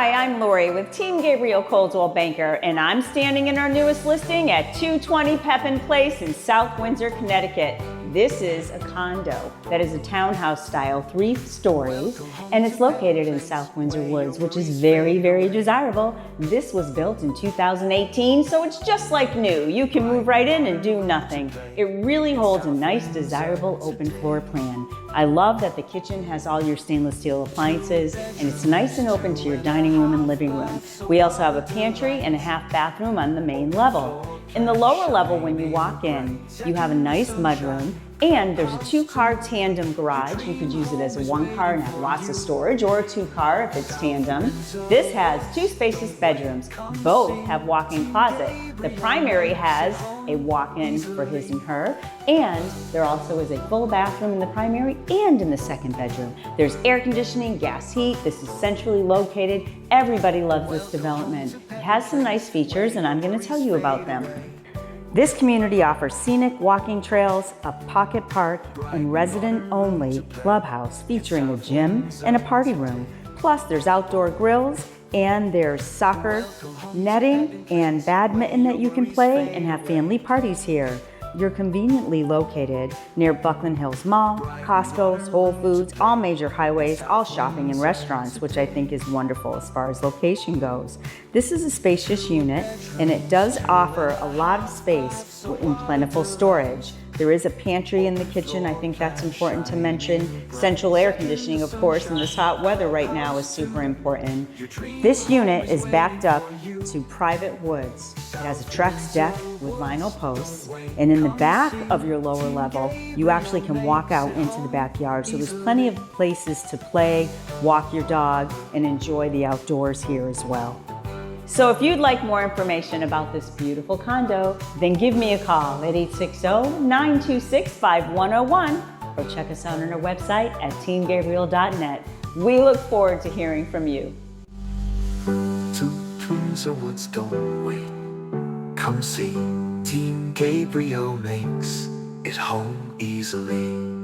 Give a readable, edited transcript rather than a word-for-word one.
Hi, I'm Lori with Team Gabriel Coldwell Banker, and I'm standing in our newest listing at 220 Pepin Place in South Windsor, Connecticut. This is a condo that is a townhouse style, 3 stories, and it's located in South Windsor Woods, which is very, very desirable. This was built in 2018, so it's just like new. You can move right in and do nothing. It really holds a nice, desirable open floor plan. I love that the kitchen has all your stainless steel appliances, and it's nice and open to your dining room and living room. We also have a pantry and a half bathroom on the main level. In the lower level, when you walk in, you have a nice mudroom, and there's a 2-car tandem garage. You could use it as a 1-car and have lots of storage, or a 2-car if it's tandem. This has 2 spacious bedrooms. Both have walk-in closet. The primary has a walk-in for his and her, and there also is a full bathroom in the primary and in the second bedroom. There's air conditioning, gas heat. This is centrally located. Everybody loves this development. It has some nice features, and I'm going to tell you about them. This community offers scenic walking trails, a pocket park, and resident-only clubhouse featuring a gym and a party room. Plus, there's outdoor grills, and there's soccer, netting, and badminton that you can play and have family parties here. You're conveniently located near Buckland Hills Mall, Costco's, Whole Foods, all major highways, all shopping and restaurants, which I think is wonderful as far as location goes. This is a spacious unit, and it does offer a lot of space in plentiful storage. There is a pantry in the kitchen. I think that's important to mention. Central air conditioning, of course, in this hot weather right now is super important. This unit is backed up to private woods. It has a Trex deck with vinyl posts, and in the back of your lower level, you actually can walk out into the backyard. So there's plenty of places to play, walk your dog, and enjoy the outdoors here as well. So if you'd like more information about this beautiful condo, then give me a call at 860-926-5101 or check us out on our website at teamgabriel.net. We look forward to hearing from you. South Windsor Woods, don't wait. Come see, Team Gabriel makes it home easily.